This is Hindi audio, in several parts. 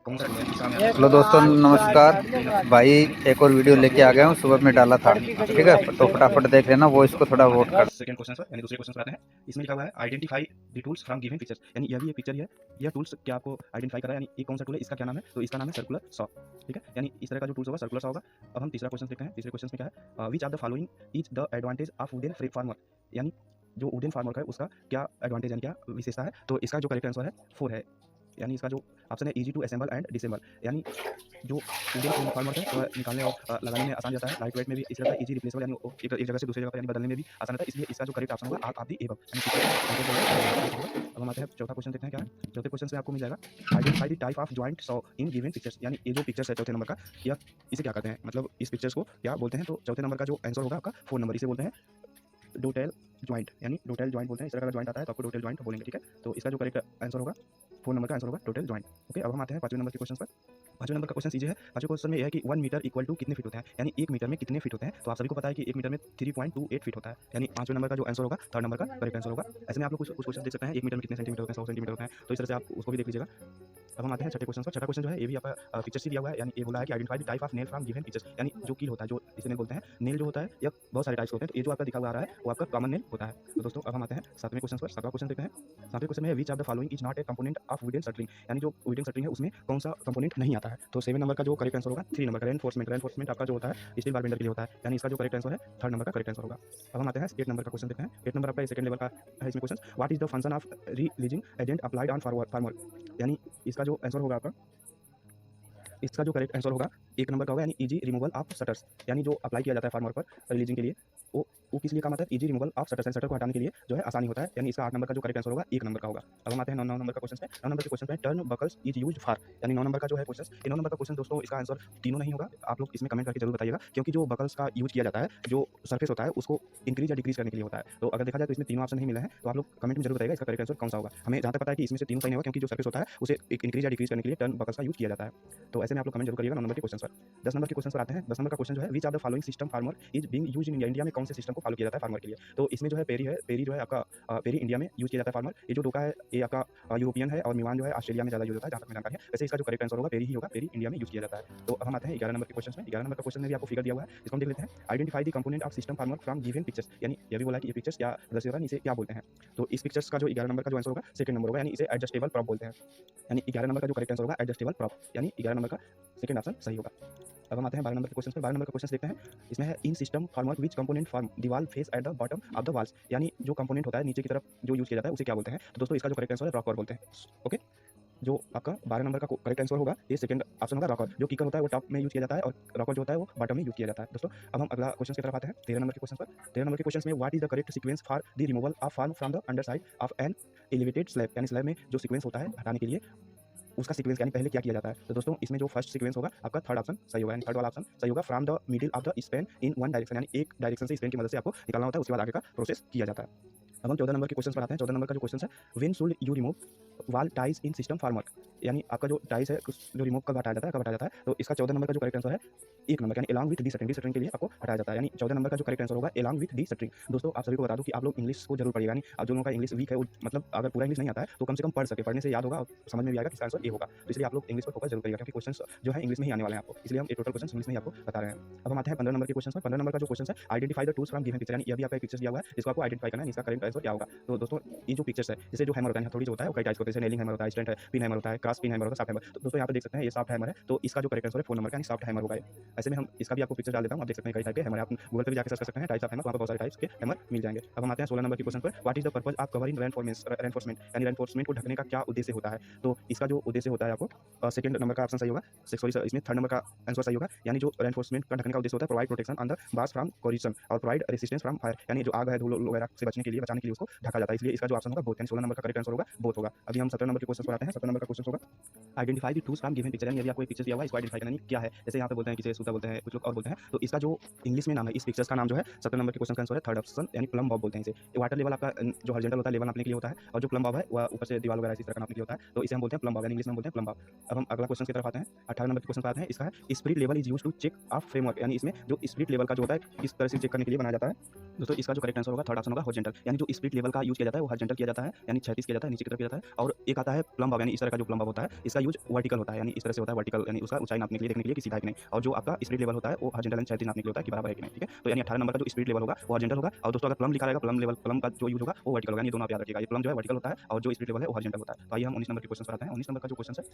कौन सा टूल है इसका मैं हेलो दोस्तों नमस्कार भाई, एक और वीडियो लेके आ गया हूँ। सुबह में डाला था, ठीक है, तो फटाफट देख लेना, वो इसको थोड़ा वोट कर। सेकंड क्वेश्चन पर यानी दूसरे क्वेश्चन पर आते हैं। इसमें लिखा हुआ है identify the tools from given pictures, यानी यह भी एक पिक्चर है। यह टूल्स क्या आपको आइडेंटिफाई कर रहा है, यानी ये कौन सा टूल है, इसका क्या नाम है, तो इसका नाम है सर्कुलर सॉ। ठीक है, यानी इस तरह का जो टूल्स होगा सर्कुलर सॉ होगा। अब हम तीसरा क्वेश्चन देखते हैं। तीसरे क्वेश्चन में क्या है, which of the following is the advantage of wooden farmer, यानी जो वुडन फार्मर का है उसका क्या एडवांटेज यानी क्या विशेषता है, तो इसका जो करेक्ट आंसर है 4 है। यानी इसका जो ऑप्शन है easy to assemble and dissemble, यानी जो वुडन फार्मर है वह निकालने और लगाने में आसान रहता है। लाइट वेट में भी इसी तरह इजी रिप्लेसेबल, यानी एक जगह से दूसरी जगह पर यानी बदलने में भी आसान रहता है। इसलिए इसका जो करेक्ट ऑप्शन होगा आप दी एबव। अब हम आते हैं चौथा क्वेश्चन देखते हैं क्या है। चौथे क्वेश्चन से आपको मिल जाएगा identify the type of joint saw in given pictures, यानी ये जो पिक्चर्स है चौथे नंबर का, या इसे क्या कहते हैं, मतलब इस पिक्चर्स को क्या बोलते हैं। तो चौथे नंबर का जो आंसर होगा आपका 4 नंबर, इसे बोलते हैं डोटेल जॉइंट, यानी डोटेल जॉइंट बोलते हैं। इस तरह का जॉइंट आता है तो आपको डोटेल जॉइंट बोलेंगे। ठीक है, तो इसका जो करेक्ट आंसर होगा 4 नंबर का आंसर होगा टोटल जॉइंट। ओके, अब हम आते हैं 5वें नंबर के क्वेश्चन पर। 5वें नंबर का क्वेश्चन सीजे है। 5वें क्वेश्चन में यह है कि 1 मीटर इक्वल टू कितने फीट होते हैं, यानी 1 मीटर में कितने फीट होते हैं। तो आप सभी को पता है कि 1 मीटर में 3.28 फीट होता है, यानी 5वें नंबर का जो आंसर होगा 3rd नंबर का करेक्ट आंसर होगा। ऐसे में आप लोग कुछ क्वेश्चन देख सकते हैं, 1 मीटर में कितने सेंटीमीटर होते हैं, 100 सेंटीमीटर होते हैं, तो इस तरह से आप उसको भी देख लीजिएगा। अब हम आते हैं छठे क्वेश्चन पर। छठा क्वेश्चन जो है ये भी आपका पिक्चर से दिया हुआ है, यानी ये बोला है कि identify the type of nail from given pictures, यानी जो कील होता है, जो इसे नेल बोलते हैं। नेल जो होता है यह बहुत सारे टाइप्स होते हैं, तो ये जो आपका दिखा हुआ आ रहा है वो आपका कॉमन नेल होता है। तो दोस्तों अब हम आते हैं 7वें क्वेश्चन पर। 7वां क्वेश्चन देखते हैं। 7वें क्वेश्चन में विच of the following is not a component of wooden shuttering, यानी जो वुडन शटरिंग है उसमें कौन सा कंपोनेंट नहीं आता है। तो 7 नंबर का जो करेक्ट आंसर होगा 3 नंबर का रेनफोर्समेंट। रेनफोर्समेंट आपका जो होता है स्टील बार बेंडर के लिए होता है, यानी इसका जो करेक्ट आंसर है 3rd नंबर का करेक्ट आंसर होगा। अब हम आते हैं 8 नंबर का क्वेश्चन देखते हैं। 8 नंबर आपका सेकंड लेवल का है इसमें question. What is the function of releasing agent applied on farmer, यानी इसका जो आंसर होगा आपका, इसका जो करेक्ट आंसर होगा 1 नंबर का होगा, यानी इजी रिमूवल ऑफ शटर्स, यानी जो अप्लाई किया जाता है फार्मर पर रिलीजिंग के लिए वो किस लिए काम आता है, easy removal of shutters, shutter को हटाने के लिए जो है आसानी होता है, यानी इसका 8 नंबर का जो करेक्ट आंसर होगा 1 नंबर का होगा। अब हम आते हैं 9 नंबर का क्वेश्चन पे। 9 नंबर के क्वेश्चन पे turn buckles is used for, यानी 9 नंबर का जो है क्वेश्चन, ये 9 नंबर का क्वेश्चन दोस्तों इसका आंसर तीनों नहीं होगा। आप लोग इसमें कमेंट करके जरूर बताइएगा, क्योंकि जो बकल्स का यूज किया जाता है, जो सरफेस होता है उसको इंक्रीज या डिक्रीज करने के लिए होता है। तो अगर देखा जाए तो इसमें तीनों ऑप्शन नहीं मिले हैं, तो आप लोग कमेंट में जरूर बताइएगा इसका करेक्ट आंसर कौन सा होगा। हमें जहाँ तक पता है कि इसमें से तीनों सही नहीं होगा, क्योंकि जो सरफेस होता है उसे एक इंक्रीज या डिक्रीज करने के लिए टर्न बकल्स का यूज किया जाता है। तो ऐसे में आप लोग कमेंट जरूर करिएगा 9 नंबर के क्वेश्चन पर। 10 नंबर के क्वेश्चन पर आते हैं। 10 नंबर का क्वेश्चन जो है which of the following system farmer is being used in India, India में कौन से सिस्टम को फॉलो किया जाता है फार्मर के लिए। तो इसमें जो है पेरी है, पेरी जो है आपका पेरी इंडिया में यूज किया जाता है फार्मर। ये जो डोका है ये आपका यूरोपियन है, और मिवान जो है ऑस्ट्रेलिया में ज़्यादा यूज होता है, जहाँ तक मेरी जानकारी है। वैसे इसका जो करेक्ट आंसर होगा पेरी ही होगा, पेरी इंडिया में यूज किया जाता है। तो अब हम आते हैं 11 नंबर के क्वेश्चन में। 11 नंबर का क्वेश्चन में भी आपको फिगर दिया हुआ है, इसको हम देख लेते हैं। Identify the component of system farmer from given pictures, यानी ये भी बोला कि ये पिक्चर्स क्या दर्शाता है, इसे क्या बोलते हैं। तो इस पिक्चर्स का जो 11 नंबर का जो आंसर होगा 2nd नंबर होगा, यानी इसे एडजस्टेबल प्रॉप बोलते हैं। यानी 11 नंबर का जो करेक्ट आंसर होगा एडजस्टेबल प्रॉप, यानी 11 नंबर का सेकंड ऑप्शन सही होगा। अब हम आते हैं 12 नंबर के क्वेश्चन पर। 12 नंबर का क्वेश्चन देखते हैं। इसमें है in system former which component form the wall face at the bottom of the walls, यानी जो कंपोनेंट होता है नीचे की तरफ जो यूज किया जाता है उसे क्या बोलते हैं। तो दोस्तों इसका जो करेक्ट आंसर है रॉक बोलते हैं। ओके, जो आपका 12 नंबर का करेक्ट आंसर होगा ये सेकंड ऑप्शन होगा रॉकर। जो कीकर होता है वो टॉप में यूज किया जाता है, और रॉकर जो होता है वो बॉटम में यूज किया जाता है। दोस्तों अब हम अगला क्वेश्चन की तरफ आते हैं 13 नंबर के क्वेश्चन पर। 13 नंबर के क्वेश्चन में what is the correct sequence for the removal of form from the under side of an elevated slab, यानी स्लैब में जो सीक्वेंस होता है हटाने के लिए उसका सीक्वेंस यानी पहले क्या किया जाता है। तो दोस्तों इसमें जो फर्स्ट सीक्वेंस होगा आपका 3rd ऑप्शन सही होगा, यानी 3rd वाला ऑप्शन सही होगा। From the middle of the Spain in one direction, यानी एक डायरेक्शन से स्पेन की मदद से आपको निकालना होता है, उसके बाद आगे का प्रोसेस किया जाता है। अब हम 14 नंबर के क्वेश्चन पर आते हैं। 14 नंबर का जो क्वेश्चन है व्हेन शुड यू रिमूव वाल टाइज इन सिस्टम फार्मर, यानी आपका जो टाइज है जो रिमूव कब हटाया जाता है, कब हटाया जाता है। तो इसका 14 नंबर का जो करेक्ट आंसर है 1 नंबर, यानी along with D shuttering, D shuttering के लिए आपको हटाया जाता है, यानी 14 नंबर का जो करेक्ट आंसर होगा अलॉन्ग विद डी शटरिंग। दोस्तों आप सभी को बता दूं कि आप लोग इंग्लिश को जरूर पढ़िएगा, यानी आप जो लोगों का इंग्लिश वीक है वो मतलब अगर पूरा इंग्लिश नहीं आता है तो कम से कम पढ़ सके, पढ़ने से याद होगा और समझ में भी आएगा कि इसका आंसर ये होगा। तो इसलिए आप लोग इंग्लिश पर फोकस जरूर करिएगा, क्योंकि क्वेश्चंस जो है इंग्लिश में ही आने वाले हैं आपको, इसलिए हम टोटल क्वेश्चन इंग्लिश में ही आपको बता रहे हैं। अब हम आते हैं 15 नंबर के क्वेश्चन पर। 15 नंबर का जो क्वेश्चन है identify the tools from given picture, यानी ये भी आपका पिक्चर दिया हुआ है, इसको आपको आइडेंटिफाई करना है, इसका करेक्ट आंसर क्या होगा। तो दोस्तों ये जो पिक्चर्स है जैसे जो हैमर होता है हथौड़ी जो होता है वो कई टाइप्स होते हैं, जैसे नेलिंग हैमर होता है, स्टैंड है, पिन हैमर होता है, क्रॉस पिन हैमर होता है, सॉफ्ट हैमर। तो दोस्तों यहाँ पे देख सकते हैं ये सॉफ्ट हैमर है, तो इसका जो करेक्ट आंसर है 4 नंबर का, यानी सॉफ्ट हैमर होगा। ऐसे में हम इसका भी आपको पिक्चर डाल देता हूँ, आप देख सकते हैं कई टाइप के हैमर है, आप गूगल पे भी जाकर सर्च कर सकते हैं टाइप्स ऑफ हैमर, वहाँ पर बहुत सारे टाइप्स के हैमर मिल जाएंगे। अब हम आते हैं 16 नंबर के क्वेश्चन पर। What is the purpose of covering reinforcement, यानी रेनफोर्समेंट को ढकने का क्या उद्देश्य होता है। तो इसका जो उद्देश्य होता है आपको सेकंड नंबर का ऑप्शन सही होगा, सॉरी इसमें 3rd नंबर का आंसर सही होगा, यानी जो रेनफोर्समेंट का ढकने का उद्देश्य होता है provide protection on the bars from corrosion और प्रोवाइड रेसिस्टेंस फ्रॉम फायर, यानी जो आग है धूल वगैरह से बचने के लिए उसको ढका जाता है, इसलिए इसका जो ऑप्शन होगा बोथ, यानी 16 नंबर का करेक्ट आंसर होगा बोथ होगा। अभी हम 17 नंबर के क्वेश्चन पर आते हैं। 17 नंबर का क्वेश्चन होगा identify the tools from given picture, यानी अभी आपको एक पिक्चर दिया हुआ है, इसको आइडेंटिफाई करना क्या है। जैसे यहाँ पे बोलते हैं किसे सूता बोलते हैं, कुछ लोग और बोलते हैं, तो इसका जो इंग्लिश में नाम है इस पिक्चर्स का नाम जो है 17 नंबर के क्वेश्चन का आंसर है 3rd ऑप्शन, यानी प्लम बॉब बोलते हैं इसे। वाटर लेवल आपका जो हॉरिजॉन्टल होता है लेवल नापने के लिए होता है, और जो प्लम बॉब है वह ऊपर से दीवार वगैरह इस तरह का नापने के लिए होता है, तो इसे हम बोलते हैं प्लम बॉब, यानी इंग्लिश में बोलते हैं प्लम बॉब। अब हम अगला क्वेश्चन की तरफ आते हैं। 18 नंबर के क्वेश्चन पर आते हैं। इसका है spirit level is used to check of framework, यानी इसमें जो स्पिरिट लेवल का जो होता है किस तरह से चेक करने के लिए बनाया जाता है। दोस्तों इसका जो करेक्ट आंसर होगा थर्ड ऑप्शन होगा हॉरिजॉन्टल, यानी जो स्प्लिट लेवल का यूज किया जाता है वो हॉरिजॉन्टल किया जाता है, यानी क्षैतिज किया जाता है, नीचे की तरफ किया जाता है। और एक आता है प्लम्ब बॉब, यानी इस तरह का जो प्लम्ब बॉब होता है इसका यूज वर्टिकल होता है, यानी इस तरह से होता है वर्टिकल, यानी उसका ऊंचाई नापने के लिए, देखने के लिए कि सीधा है कि नहीं। और जो आपका स्प्लिट लेवल होता है वो हॉरिजॉन्टल एंड क्षैतिज नापने के लिए होता है कि बराबर है कि नहीं, ठीक है। तो यानी 18 नंबर का जो स्प्लिट लेवल होगा वो हॉरिजॉन्टल होगा। और दोस्तों अगर प्लम्ब लिखा रहेगा, प्लम्ब लेवल, प्लम्ब का जो यूज होगा वो वर्टिकल होगा, ये दोनों आप याद रखिएगा। ये प्लम्ब जो है वर्टिकल होता है और जो स्प्लिट लेवल है वो हॉरिजॉन्टल होता है। तो आइए हम 19 नंबर के क्वेश्चन पर आते हैं। 19 नंबर का जो क्वेश्चन है,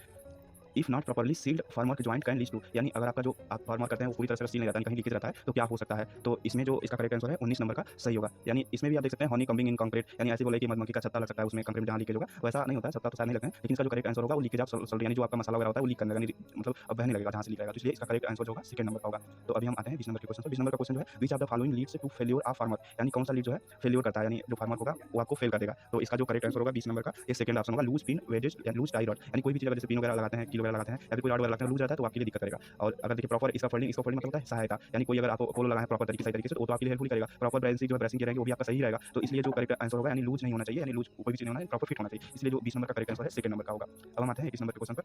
if not properly sealed formwork joint can lead to, यानी अगर आपका जो आप फॉर्मवर्क करते हैं वो पूरी तरह से सील नहीं रहता है, कहीं लीकेज रहता है, तो क्या हो सकता है। तो इसमें जो इसका करेक्ट आंसर है 19 नंबर का सही होगा। यानी इसमें भी आप देख सकते हैं हनी कम्बिंग इन कंक्रीट, यानी ऐसे बोले कि मधुमक्खी का छत्ता लग सकता है उसमें कंक्रीट जहाँ लीकेज होगा, वैसा नहीं होता है, छत्ता तो शायद नहीं लगता है, लेकिन इसका जो करेक्ट आंसर होगा वो लीकेज ऑफ सॉल्ट, यानी जो आपका मसाला वगैरह होता है वो लीक करने लगेगा, मतलब अब बहने लगेगा जहाँ से लीक रहेगा, तो इसलिए इसका करेक्ट आंसर जो होगा सेकंड नंबर का होगा। तो अभी हम आते हैं 20 नंबर के क्वेश्चन पर। 20 नंबर का क्वेश्चन जो है, which of the following leads to failure of farmer, यानी कौन सा लीड जो है फेल्योर करता है, यानी जो फार्मर होगा वो आपको फेल कर देगा। तो इसका जो करेक्ट आंसर होगा 20 नंबर का ये सेकंड ऑप्शन होगा, लूज पिन वेजेस या लूज टाई रॉड, यानी कोई भी चीज अगर जैसे पिन वगैरह लगाते हैं, कील वगैरह लगाते हैं या फिर कोई रॉड वगैरह लगाते हैं, लूज रहता है तो आपके लिए दिक्कत करेगा। और अगर देखिए प्रॉपर इसका फोल्डिंग मतलब होता है सहायता, यानी कोई अगर आप पोलो लगाए प्रॉपर तरीके सही तरीके से तो आपके लिए हेल्पफुल करेगा। प्रॉपर ब्रेसिंग जो है ब्रेसिंग रहेगी वो भी आपका सही रहेगा। तो इसलिए जो करेक्ट आंसर होगा यानी लूज नहीं होना चाहिए, यानी लूज कोई भी चीज नहीं होना है, प्रॉपर फिट होना चाहिए, इसलिए जो 20 नंबर का करेक्ट आंसर है सेकंड नंबर का होगा। अब हम आते हैं 21 नंबर के क्वेश्चन पर।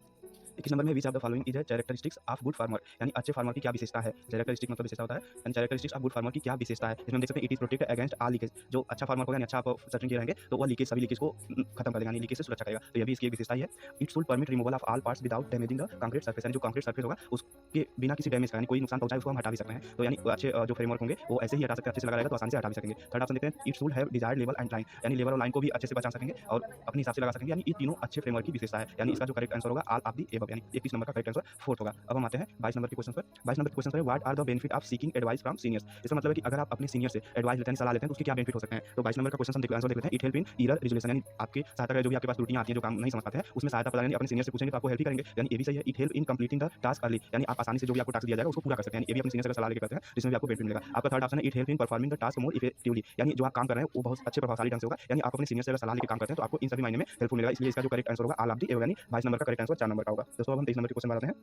21 नंबर में विच of the following is characteristics of good farmer, यानी अच्छे फार्मर की क्या विशेषता है। कैरेक्टरिस्टिक मतलब विशेषता होता है, यानी कैरेक्टरिस्टिक्स ऑफ गुड फार्मर की क्या विशेषता है। इसमें हम देख सकते हैं it is protect against all leakage, जो अच्छा फार्मर होगा यानी अच्छा आप सर्टिन किए रहेंगे तो वह लीकेज सभी लीकेज को खत्म कर देगा, यानी लीकेज से सुरक्षा करेगा। तो ये भी इसकी एक विशेषता ही है। It should permit removal of all parts without damaging the concrete surface, यानी जो कंक्रीट सर्फेस होगा उसके बिना किसी डैमेज का, यानी कोई नुकसान पहुंचाए उसको हम हटा भी सकते हैं। तो यानी अच्छे जो फ्रेमवर्क होंगे वो ऐसे ही हटा सकते हैं, अच्छे से लगा रहेगा तो आसानी से हटा भी सकेंगे। थर्ड ऑप्शन देखते हैं, it should have desired level and line, यानी लेवल और लाइन को भी अच्छे से बचा सकेंगे और अपने हिसाब से लगा सकेंगे, यानी ये तीनों अच्छे फ्रेमवर्क की विशेषता है। यानी इसका जो करेक्ट आंसर होगा ऑल ऑफ द एबव, यानी 21 नंबर का करेक्ट आंसर फोर्थ होगा। अब हम आते हैं 22 नंबर के क्वेश्चन पर। 22 नंबर के क्वेश्चन पर, what are the benefit of seeking advice from seniors, इसका मतलब है कि अगर आप अपने सीनियर से एडवाइस लेते हैं, सलाह लेते हैं तो उसके क्या बेनिफिट हो सकते हैं। तो 22 नंबर का क्वेश्चन हम आंसर देख लेते हैं, it help in error resolution, यानी आपकी सहायता करेगा, जो भी आपके पास त्रुटियां आती हैं जो काम नहीं समझ पाते हैं उसमें सहायता प्रदान, अपने सीनियर से पूछेंगे तो आपको हेल्प ही करेंगे, यानी ये भी सही है। It help in completing the task early, यानी आप आसानी से जो भी आपको टास्क दिया जाएगा उसको पूरा कर सकते हैं, ये भी अपने सीनियर से सलाह लेकर करते हैं जिसमें भी आपको बेनिफिट मिलेगा। आपका थर्ड ऑप्शन है, it help in performing the task more effectively, यानी जो आप काम कर रहे हैं वो बहुत अच्छे प्रभावशाली ढंग से होगा, यानी आप अपने सीनियर से अगर सलाह लेकर काम करते हैं तो आपको इन सभी मायने में हेल्पफुल मिलेगा, इसलिए इसका जो करेक्ट आंसर होगा ऑल ऑफ द एबव, यानी 22 नंबर का करेक्ट आंसर 4 नंबर का होगा। दोस्तों अब हम 23 नंबर के क्वेश्चन पर आते हैं।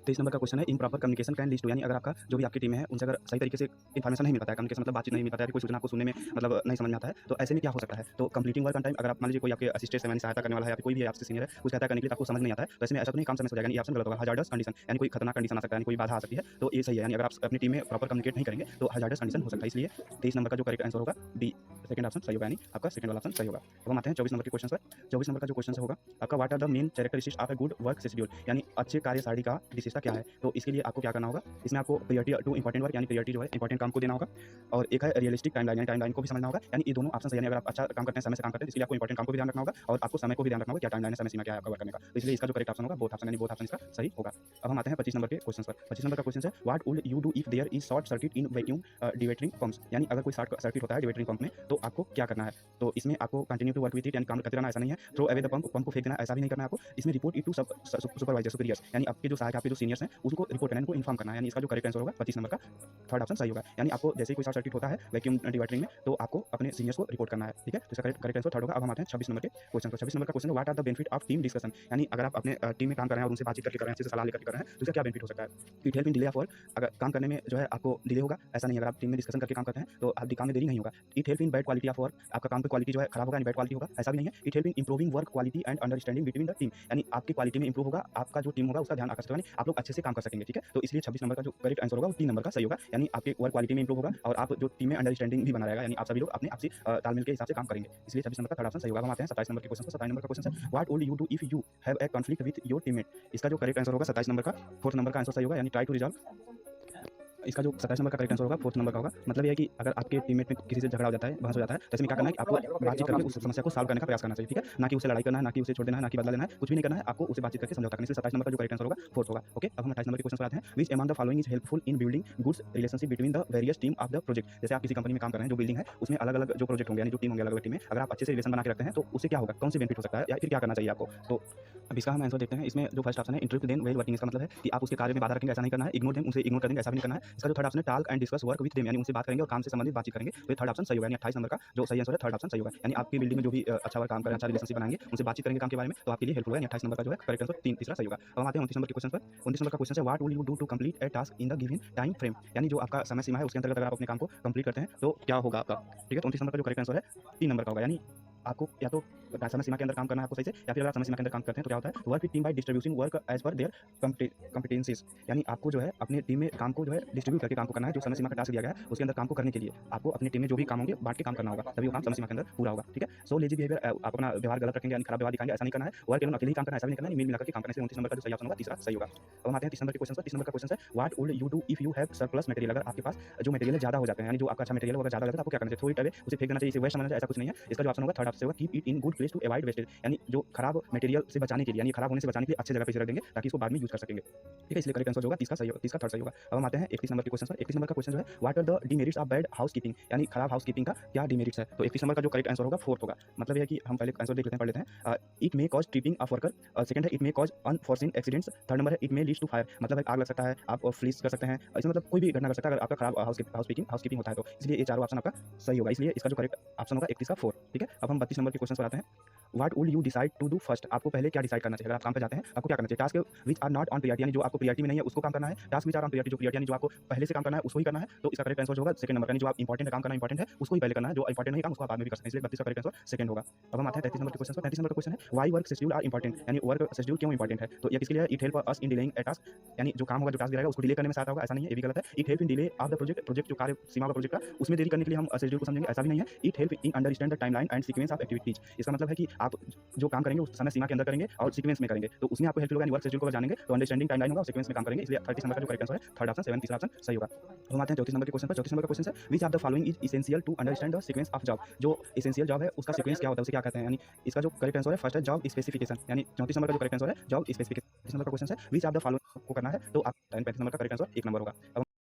23 नंबर का क्वेश्चन है, improper communication can lead to, यानी अगर आपका जो भी आपकी टीम है उनसे अगर सही तरीके से इन्फॉर्मेशन नहीं मिल पाता है, कम्युनिकेशन मतलब बातचीत नहीं मिल पाता है, कोई सूचना आपको सुनने में मतलब नहीं समझ में आता है, तो ऐसे में क्या हो सकता है। तो कंप्लीटिंग वर्क ऑन टाइम, अगर आप मान लीजिए कोई आपके असिस्टेंट यानी सहायता करने वाला है या फिर कोई भी आपसे सीनियर है कुछ कहता है करने के लिए आपको समझ नहीं आता है, तो ऐसे में ऐसा तो नहीं काम समय से हो जाएगा, ये ऑप्शन गलत होगा। हजार्डस कंडीशन, यानी कोई खतरनाक कंडीशन आ सकता है, यानी कोई बाधा आ सकती है, तो ये सही है, यानी अगर आप अपनी टीम में प्रॉपर कम्युनिकेट नहीं करेंगे तो हजार्डस कंडीशन हो सकता है, इसलिए 23 नंबर का जो करेक्ट आंसर होगा डी सेकंड ऑप्शन सही होगा, यानी आपका सेकंड वाला ऑप्शन सही होगा। अब हम आते हैं 24 नंबर के क्वेश्चन पर। 24 नंबर का जो क्वेश्चन होगा आपका, what are the main characteristics of a good work schedule, यानी अच्छे कार्य सारणी का विशेषता क्या है। तो इसके लिए आपको क्या करना होगा, इसमें आपको प्रायोरिटी टू इंपॉर्टेंट वर्क, यानी प्रायोरिटी जो है इंपॉर्टेंट काम को देना होगा, और एक है रियलिस्टिक टाइमलाइन, यानी टाइमलाइन को भी समझना होगा, यानी ये दोनों ऑप्शन सही है। अगर आप अच्छा काम करते हैं, समय से काम करते हैं, इसलिए आपको इंपॉर्टेंट काम को भी ध्यान रखना होगा और आपको समय को भी ध्यान रखना होगा, क्या टाइमलाइन है, समय सीमा क्या है आपका वर्क करने का, तो इसलिए इसका जो करेक्ट ऑप्शन होगा बोथ ऑप्शन, यानी बोथ ऑप्शन इसका सही होगा। अब हम आते हैं 25 नंबर के क्वेश्चन पर। 25 नंबर का क्वेश्चन है, what would you do if there is short circuit in vacuum dewatering pumps, यानी अगर कोई शॉर्ट सर्किट होता है डिवेटरिंग पंप में तो आपको क्या करना है। तो इसमें आपको continue to work with it, यानी काम करते रहना, ऐसा नहीं है throw away the pump, pump को फेंक देना, ऐसा भी नहीं करना है आपको। इसमें report it to supervisor superiors, यानी आपके जो सहायक आपके जो सीनियर्स हैं उनको रिपोर्ट करना है, उनको इन्फॉर्म करना है, यानी इसका जो करेक्ट आंसर होगा 25 नंबर का थर्ड ऑप्शन सही होगा। यानी आपको जैसे ही कोई शॉर्ट सर्किट होता है वैक्यूम डिवाइडरिंग में तो आपको अपने सीनियर्स को रिपोर्ट करना है, ठीक है, तो इसका करेक्ट आंसर थर्ड होगा। अब हम आते हैं 26 नंबर के क्वेश्चन पर। 26 नंबर का क्वेश्चन है, what are the benefit of team discussion, यानी अगर आप अपने टीम में काम कर रहे हैं और उनसे बातचीत करके कर रहे हैं, अच्छे से सलाह लेकर कर रहे हैं तो इसका क्या बेनिफिट हो सकता है। It help in delay of work, अगर काम करने में जो है आपको डिले होगा, ऐसा नहीं, अगर आप टीम में डिस्कशन करके काम करते हैं तो आपकी काम में देरी नहीं होगा। It help in bad quality of work, आपका काम की क्वालिटी जो है खराब होगा, यानी बैड क्वालिटी होगा, ऐसा भी नहीं है। It help in improving work quality and understanding between the team, यानी आपकी क्वालिटी में इंप्रूव होगा, आपका जो टीम होगा उसका ध्यान आकर्षित होगा, यानी आप लोग अच्छे से काम कर सकेंगे, ठीक है। तो इसलिए 26 नंबर का जो करेक्ट आंसर होगा वो 3 नंबर का सही होगा, यानी आपके वर्क क्वालिटी में इंप्रूव होगा और आप जो टीम में अंडरस्टैंडिंग भी बना रहेगा, यानी आप सभी लोग अपने आपसी तालमेल के हिसाब से काम करेंगे, इसलिए 26 नंबर का थर्ड ऑप्शन सही होगा। हम आते हैं 27 नंबर के क्वेश्चन पर। 27 नंबर का क्वेश्चन है, what would you do if you have a conflict with your teammate, इसका जो करेक्ट आंसर होगा 27 नंबर का फोर्थ नंबर का आंसर सही होगा, यानी ट्राई टू रिजॉल्व, इसका जो 27 नंबर का करेक्ट आंसर होगा फोर्थ नंबर का होगा। मतलब ये है कि अगर आपके टीममेट में किसी से झगड़ा हो जाता है, बहस हो जाता है, तो इसमें क्या करना है कि आपको बातचीत करके उस समस्या को सॉल्व करने का प्रयास करना चाहिए, ठीक है, ना कि उसे लड़ाई करना है, ना कि उसे छोड़ देना है, ना कि बदला लेना है, कुछ भी नहीं करना है, आपको उसे बातचीत करके समझौता करने से 27 नंबर का जो करेक्ट आंसर होगा फोर्थ होगा। ओके, अब हम 28 नंबर के क्वेश्चन पर आते हैं, which among the following is helpful in building goods relationship between the various team of the project, जैसे आप किसी कंपनी में काम कर रहे हैं, जो बिल्डिंग है उसमें अलग अलग जो प्रोजेक्ट होंगे, यानी जो टीम होंगे अलग अलग टीम में, अगर आप अच्छे से रिलेशन बना के रखते हैं तो उससे क्या होगा, कौन से बेनिफिट हो सकता है या फिर क्या करना चाहिए आपको। तो अब इसका हम आंसर देखते हैं। इसमें जो फर्स्ट ऑप्शन है, इंटरप्ट देन वेल वर्किंग, इसका मतलब है कि आप उसके कार्य में बाधा रखेंगे, ऐसा नहीं करना है, इग्नोर देम, उसे इग्नोर कर देंगे, ऐसा भी नहीं करना है। इसका जो थर्ड ऑप्शन है, talk and discuss work with them, यानी उनसे बात करेंगे और काम से संबंधित बातचीत करेंगे, तो ये थर्ड ऑप्शन सही होगा, यानी 28 नंबर का जो सही आंसर है थर्ड ऑप्शन सही होगा, यानी आपकी बिल्डिंग में जो भी अच्छा वर्क काम करें, अच्छा रिलेशनशिप बनाएंगे, उनसे बातचीत करेंगे काम के बारे में, तो आपके लिए हेल्पफुल है, यानी 28 नंबर का जो है करेक्ट आंसर तीसरा सही होगा। अब हम आते हैं 29 नंबर के क्वेश्चन पर। 29 नंबर का क्वेश्चन है, what will you do to complete a task in the given time frame, यानी जो आपका समय सीमा है उसके अंतर्गत अगर आप अपने काम को कंप्लीट करते हैं तो क्या होगा आपका, ठीक है। तो 29 नंबर का जो करेक्ट आंसर है 3 नंबर का होगा, यानी आपको या तो समय सीमा के अंदर काम करना है आपको सही से, या फिर अगर आप समय सीमा के अंदर काम करते हैं तो क्या होता है, work with team by distributing work as per their competencies, यानी आपको जो है अपने टीम में काम को जो है डिस्ट्रीब्यूट करके काम को करना है। जो समय सीमा का टास्क दिया गया है उसके अंदर काम को करने के लिए आपको अपनी टीम में जो भी काम होंगे बांट के काम करना होगा, तभी वो काम समय सीमा के अंदर पूरा होगा। ठीक है, सो लेजी बिहेवियर, आप अपना व्यवहार गलत रखेंगे यानी खराब व्यवहार दिखाएंगे, ऐसा नहीं करना है। वर्क एलोन, अकेले ही काम करना है, ऐसा भी नहीं करना है, मिल मिलाकर के काम करने से 29 नंबर का जो सही ऑप्शन होगा तीसरा सही होगा। अब हम आते हैं 30 नंबर के क्वेश्चन पर। 30 नंबर का क्वेश्चन है, what would you do if you have surplus material, अगर आपके पास जो मटेरियल ज्यादा हो जाते हैं, यानी जो आपका अच्छा मटेरियल अगर ज्यादा हो जाता है आपको क्या करना चाहिए, थ्रो इट अवे, उसे फेंक देना चाहिए, इसे वेस्ट समझना चाहिए, ऐसा कुछ नहीं है। इसका जो ऑप्शन होगा थर्ड ऑप्शन होगा, keep it in good place to avoid wastage, यानी जो खराब मटेरियल से बचाने के लिए, यानी खराब होने से बचाने के लिए अच्छी जगह पे इसे रख देंगे ताकि इसको बाद में यूज कर सकेंगे। ठीक है, इसलिए करेक्ट आंसर होगा 30 का सही होगा, 30 का थर्ड सही होगा। अब हम आते हैं 31 नंबर के क्वेश्चन पर। 31 नंबर का क्वेश्चन जो है, what are the demerits of bad housekeeping, यानी खराब हाउसकीपिंग का क्या डिमेरिट्स है। तो 31 नंबर का जो करेक्ट आंसर होगा फोर्थ होगा, मतलब ये है कि हम पहले आंसर देख लेते हैं, पढ़ लेते हैं। It may cause tripping of worker, second है it may cause unforeseen accidents, third number है it may leads to fire, मतलब है आग लग सकता है, आप फ्लीज कर सकते हैं, इसमें मतलब कोई भी घटना कर सकता है अगर आपका खराब हाउसकीपिंग होता है तो, इसलिए ये चारों ऑप्शन आपका सही होगा, इसलिए इसका जो करेक्ट ऑप्शन होगा 31 का 4। ठीक है, अब हम 32 नंबर के क्वेश्चन पर आते हैं। What would you decide to do first, आपको पहले क्या डिसाइड करना चाहिए अगर आप काम पे जाते हैं, आपको क्या करना चाहिए। Task which are not on priority, यानी जो आपको प्रायोरिटी में नहीं है उसको काम करना है। Task which are on priority, जो प्रायोरिटी यानी जो आपको पहले से काम करना है उसको ही करना है, तो इसका करेक्ट आंसर होगा सेकंड नंबर, यानी जो आप इंपॉर्टेंट है काम करना इंपॉर्टेंट है उसको ही पहले करना है, जो इंपॉर्टेंट नहीं काम उसको आप बाद में भी कर सकते हैं, इसलिए 32 का करेक्ट आंसर सेकंड होगा। अब हम आते हैं 33 नंबर के क्वेश्चन पर। 33 नंबर का क्वेश्चन है, why work schedule are important, यानी वर्क शेड्यूल क्यों इंपॉर्टेंट है। तो ये किसके लिए है, it help us in delaying a task, यानी जो काम होगा जो टास्क दिया जाएगा उसको डिले करने में सहायता होगा, ऐसा नहीं है, ये भी गलत है। It help in delay of the project जो कार्य सीमा का प्रोजेक्ट का उसमें देरी करने के लिए हम शेड्यूल को समझेंगे, ऐसा भी नहीं है। It help in understand the timeline and sequence of activities, इसका मतलब है कि आप जो काम करेंगे उस समय सीमा के अंदर करेंगे और सीक्वेंस में करेंगे, तो उसमें आपको हेल्प होगा, वर्क शेड्यूल को जानेंगे तो अंडरस्टैंडिंग टाइमलाइन होगा और सीक्वेंस में काम करेंगे, इसलिए 30 नंबर का जो करेक्ट आंसर है थर्ड ऑप्शन 7, तीसरा ऑप्शन सही होगा। हम आते हैं 34 नंबर के क्वेश्चन पर। 34 नंबर का क्वेश्चन है, which of the following is essential to understand the sequence of job, जो एसेंशियल जॉब है उसका सीक्वेंस क्या होता है, उसे क्या कहते हैं, यानी इसका जो करेक्ट आंसर है फर्स्ट है जॉब स्पेसिफिकेशन, यानी 34 नंबर का जो करेक्ट आंसर है जॉब स्पेसिफिकेशन। 33 नंबर का क्वेश्चन है, व्हिच ऑफ द फॉलोइंग को करना है, तो आप 35 नंबर का करेक्ट आंसर 1 नंबर होगा। अब